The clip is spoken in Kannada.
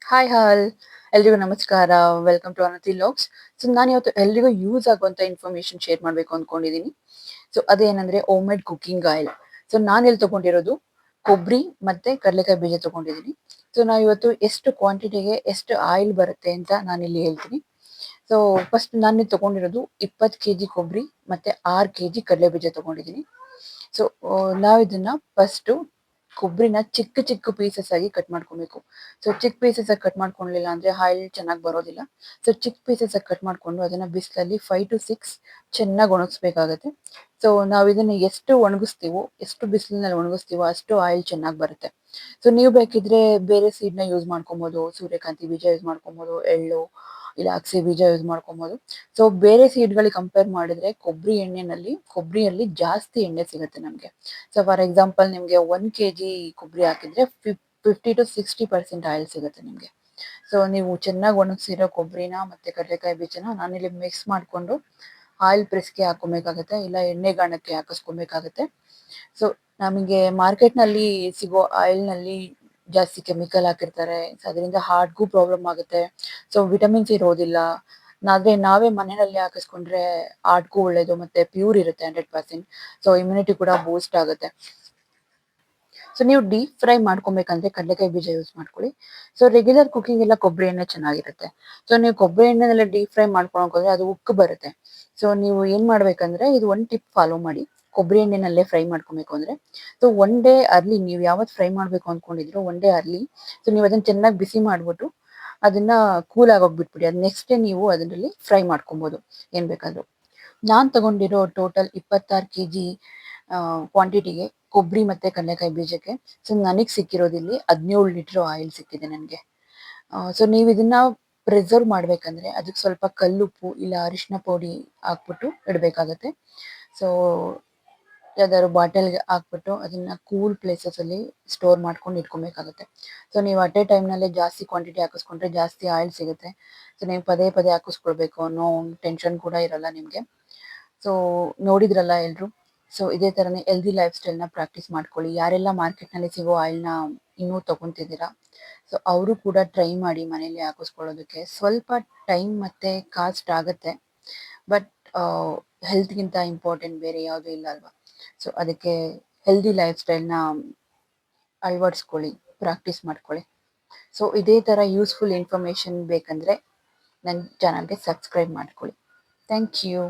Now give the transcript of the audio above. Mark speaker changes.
Speaker 1: ಹಾಯ್ ಹಾಲ್ ಎಲ್ರಿಗೂ ನಮಸ್ಕಾರ. Welcome to Anathi logs. So ನಾನು ಇವತ್ತು ಎಲ್ರಿಗೂ ಯೂಸ್ ಆಗುವಂತ ಇನ್ಫಾರ್ಮೇಶನ್ ಶೇರ್ ಮಾಡಬೇಕು ಅನ್ಕೊಂಡಿದ್ದೀನಿ. ಸೊ ಅದೇನಂದ್ರೆ home made cooking oil. So ನಾನು ಎಲ್ಲಿ ತಗೊಂಡಿರೋದು ಕೊಬ್ಬರಿ ಮತ್ತೆ ಕಡಲೆಕಾಯಿ ಬೀಜ ತಗೊಂಡಿದ್ದೀನಿ. ಸೊ ನಾವು ಇವತ್ತು ಎಷ್ಟು ಕ್ವಾಂಟಿಟಿಗೆ ಎಷ್ಟು ಆಯಿಲ್ ಬರುತ್ತೆ ಅಂತ ನಾನು ಇಲ್ಲಿ ಹೇಳ್ತೀನಿ. ಸೊ ಫಸ್ಟ್ ನಾನು ತಗೊಂಡಿರೋದು 20 ಕೆಜಿ ಕೊಬ್ಬರಿ ಮತ್ತೆ 6 ಕೆಜಿ ಕಡಲೆ ಬೀಜ ತಗೊಂಡಿದ್ದೀನಿ. ಸೊ ನಾವು ಇದನ್ನ ಫಸ್ಟ್ ಕೊಬ್ಬರಿನ ಚಿಕ್ಕ ಚಿಕ್ಕ ಪೀಸಸ್ ಆಗಿ ಕಟ್ ಮಾಡ್ಕೊಬೇಕು. ಸೊ ಚಿಕ್ಕ ಪೀಸಸ್ ಆಗಿ ಕಟ್ ಮಾಡ್ಕೊಳ್ಳಿಲ್ಲ ಅಂದ್ರೆ ಆಯಿಲ್ ಚೆನ್ನಾಗಿ ಬರೋದಿಲ್ಲ. ಸೊ ಚಿಕ್ಕ ಪೀಸಸ್ ಆಗಿ ಕಟ್ ಮಾಡ್ಕೊಂಡು ಅದನ್ನ ಬಿಸಿಲಲ್ಲಿ 5 to 6 ಚೆನ್ನಾಗಿ ಒಣಗಿಸ್ಬೇಕಾಗತ್ತೆ. ಸೊ ನಾವು ಇದನ್ನ ಎಷ್ಟು ಒಣಗಿಸ್ತೀವೋ, ಎಷ್ಟು ಬಿಸಿಲಿನಲ್ಲಿ ಒಣಗಿಸ್ತೀವೋ ಅಷ್ಟು ಆಯಿಲ್ ಚೆನ್ನಾಗಿ ಬರುತ್ತೆ. ಸೊ ನೀವು ಬೇಕಿದ್ರೆ ಬೇರೆ ಸೀಡ್ನ ಯೂಸ್ ಮಾಡ್ಕೊಬೋದು, ಸೂರ್ಯಕಾಂತಿ ಬೀಜ ಯೂಸ್ ಮಾಡ್ಕೊಬೋದು, ಎಳ್ಳು ಇಲ್ಲ ಅಗಸೆ ಬೀಜ ಯೂಸ್ ಮಾಡ್ಕೊಬೋದು. ಸೊ ಬೇರೆ ಸೀಡ್ಗಳಿಗೆ ಕಂಪೇರ್ ಮಾಡಿದ್ರೆ ಕೊಬ್ಬರಿಯಲ್ಲಿ ಜಾಸ್ತಿ ಎಣ್ಣೆ ಸಿಗುತ್ತೆ ನಮಗೆ. ಸೊ ಫಾರ್ ಎಕ್ಸಾಂಪಲ್ ನಿಮಗೆ 1 ಕೆಜಿ ಕೊಬ್ಬರಿ ಹಾಕಿದ್ರೆ 50 to 60% ಆಯಿಲ್ ಸಿಗುತ್ತೆ ನಿಮಗೆ. ಸೊ ನೀವು ಚೆನ್ನಾಗಿ ಒಣಗಿಸಿರೋ ಕೊಬ್ಬರಿನ ಮತ್ತೆ ಕಡಲೆಕಾಯಿ ಬೀಜನ ನಾನಿಲ್ಲಿ ಮಿಕ್ಸ್ ಮಾಡಿಕೊಂಡು ಆಯಿಲ್ ಪ್ರೆಸ್ಗೆ ಹಾಕೊಬೇಕಾಗತ್ತೆ, ಇಲ್ಲ ಎಣ್ಣೆ ಗಾಣಕ್ಕೆ ಹಾಕಿಸ್ಕೊಬೇಕಾಗತ್ತೆ. ಸೊ ನಮಗೆ ಮಾರ್ಕೆಟ್ನಲ್ಲಿ ಸಿಗೋ ಆಯಿಲ್ನಲ್ಲಿ ಜಾಸ್ತಿ ಕೆಮಿಕಲ್ ಹಾಕಿರ್ತಾರೆ. ಸೊ ಅದರಿಂದ ಹಾರ್ಟ್ಗೂ ಪ್ರಾಬ್ಲಮ್ ಆಗುತ್ತೆ. ಸೊ ವಿಟಮಿನ್ಸ್ ಇರೋದಿಲ್ಲ. ಆದ್ರೆ ನಾವೇ ಮನೆಯಲ್ಲಿ ಹಾಕಿಸ್ಕೊಂಡ್ರೆ ಹಾರ್ಟ್ಗೂ ಒಳ್ಳೇದು ಮತ್ತೆ ಪ್ಯೂರ್ ಇರುತ್ತೆ 100%. ಸೊ ಇಮ್ಯುನಿಟಿ ಕೂಡ ಬೂಸ್ಟ್ ಆಗುತ್ತೆ. ಸೊ ನೀವು ಡೀಪ್ ಫ್ರೈ ಮಾಡ್ಕೊಬೇಕಂದ್ರೆ ಕಡಲೆಕಾಯಿ ಬೀಜ ಯೂಸ್ ಮಾಡ್ಕೊಳ್ಳಿ. ಸೊ ರೆಗ್ಯುಲರ್ ಕುಕಿಂಗ್ ಎಲ್ಲ ಕೊಬ್ಬರಿ ಎಣ್ಣೆ ಚೆನ್ನಾಗಿರುತ್ತೆ. ಸೊ ನೀವು ಕೊಬ್ಬರಿ ಎಣ್ಣೆನೆಲ್ಲ ಡೀಪ್ ಫ್ರೈ ಮಾಡ್ಕೊಳಕ್ ಹೋದ್ರೆ ಅದು ಉಕ್ಕು ಬರುತ್ತೆ. ಸೊ ನೀವು ಏನ್ ಮಾಡ್ಬೇಕಂದ್ರೆ ಇದು ಒಂದು ಟಿಪ್ ಫಾಲೋ ಮಾಡಿ. ಕೊಬ್ಬರಿ ಎಣ್ಣೆನಲ್ಲೇ ಫ್ರೈ ಮಾಡ್ಕೊಬೇಕು ಅಂದ್ರೆ ಸೊ ಒನ್ ಡೇ ಅರ್ಲಿ ನೀವು ಯಾವತ್ತು ಫ್ರೈ ಮಾಡ್ಬೇಕು ಅನ್ಕೊಂಡಿದ್ರು ಒನ್ ಡೇ ಅರ್ಲಿ ಸೊ ನೀವು ಅದನ್ನ ಚೆನ್ನಾಗಿ ಬಿಸಿ ಮಾಡ್ಬಿಟ್ಟು ಅದನ್ನ ಕೂಲ್ ಆಗೋಗಿ ಬಿಟ್ಬಿಡಿ. ಅದು ನೆಕ್ಸ್ಟ್ ಡೇ ನೀವು ಅದರಲ್ಲಿ ಫ್ರೈ ಮಾಡ್ಕೊಬೋದು ಏನ್ ಬೇಕಾದ್ರೂ. ನಾನು ತಗೊಂಡಿರೋ ಟೋಟಲ್ 26 ಕೆಜಿ ಕ್ವಾಂಟಿಟಿಗೆ ಕೊಬ್ಬರಿ ಮತ್ತೆ ಕಡಲೆಕಾಯಿ ಬೀಜಕ್ಕೆ ಸೊ ನನಗೆ ಸಿಕ್ಕಿರೋದಿಲ್ಲಿ 17 ಲೀಟರ್ ಆಯಿಲ್ ಸಿಕ್ಕಿದೆ ನನಗೆ. ಸೊ ನೀವು ಇದನ್ನ ಪ್ರಿಸರ್ವ್ ಮಾಡ್ಬೇಕಂದ್ರೆ ಅದಕ್ಕೆ ಸ್ವಲ್ಪ ಕಲ್ಲುಪ್ಪು ಇಲ್ಲ ಅರಿಶಿನ ಪುಡಿ ಹಾಕ್ಬಿಟ್ಟು ಇಡಬೇಕಾಗತ್ತೆ. ಸೊ ಯಾವ್ದಾದ್ರು ಬಾಟಲ್ಗೆ ಹಾಕ್ಬಿಟ್ಟು ಅದನ್ನ ಕೂಲ್ ಪ್ಲೇಸಸ್ ಅಲ್ಲಿ ಸ್ಟೋರ್ ಮಾಡ್ಕೊಂಡು ಇಟ್ಕೊಬೇಕಾಗತ್ತೆ. ಸೊ ನೀವು ಅಟ್ ಎ ಟೈಮ್ನಲ್ಲೇ ಜಾಸ್ತಿ ಕ್ವಾಂಟಿಟಿ ಹಾಕಿಸ್ಕೊಂಡ್ರೆ ಜಾಸ್ತಿ ಆಯಿಲ್ ಸಿಗುತ್ತೆ. ಸೊ ನೀವು ಪದೇ ಪದೇ ಹಾಕಿಸ್ಕೊಳ್ಬೇಕು ಅನ್ನೋ ಟೆನ್ಷನ್ ಕೂಡ ಇರಲ್ಲ ನಿಮಗೆ. ಸೊ ನೋಡಿದ್ರಲ್ಲ ಎಲ್ರು. ಸೊ ಇದೇ ತರನೇ ಹೆಲ್ದಿ ಲೈಫ್ ಸ್ಟೈಲ್ನ ಪ್ರಾಕ್ಟೀಸ್ ಮಾಡ್ಕೊಳ್ಳಿ. ಯಾರೆಲ್ಲ ಮಾರ್ಕೆಟ್ನಲ್ಲಿ ಸಿಗೋ ಆಯಿಲ್ನ ಇನ್ನೂ ತಗೊಂತಿದ್ದೀರಾ ಸೊ ಅವರು ಕೂಡ ಟ್ರೈ ಮಾಡಿ ಮನೇಲಿ ಹಾಕಿಸ್ಕೊಳ್ಳೋದಕ್ಕೆ. ಸ್ವಲ್ಪ ಟೈಮ್ ಮತ್ತೆ ಕಾಸ್ಟ್ ಆಗುತ್ತೆ, ಬಟ್ ಹೆಲ್ತ್ಗಿಂತ ಇಂಪಾರ್ಟೆಂಟ್ ಬೇರೆ ಯಾವುದೂ ಇಲ್ಲ ಅಲ್ವಾ. ಸೊ ಅದಕ್ಕೆ ಹೆಲ್ದಿ ಲೈಫ್ ಸ್ಟೈಲ್ನ ಅಳವಡಿಸ್ಕೊಳ್ಳಿ, ಪ್ರಾಕ್ಟೀಸ್ ಮಾಡ್ಕೊಳ್ಳಿ. ಸೊ ಇದೇ ಥರ ಯೂಸ್ಫುಲ್ ಇನ್ಫಾರ್ಮೇಷನ್ ಬೇಕಂದರೆ ನನ್ನ ಚಾನಲ್ಗೆ ಸಬ್ಸ್ಕ್ರೈಬ್ ಮಾಡ್ಕೊಳ್ಳಿ. Thank you.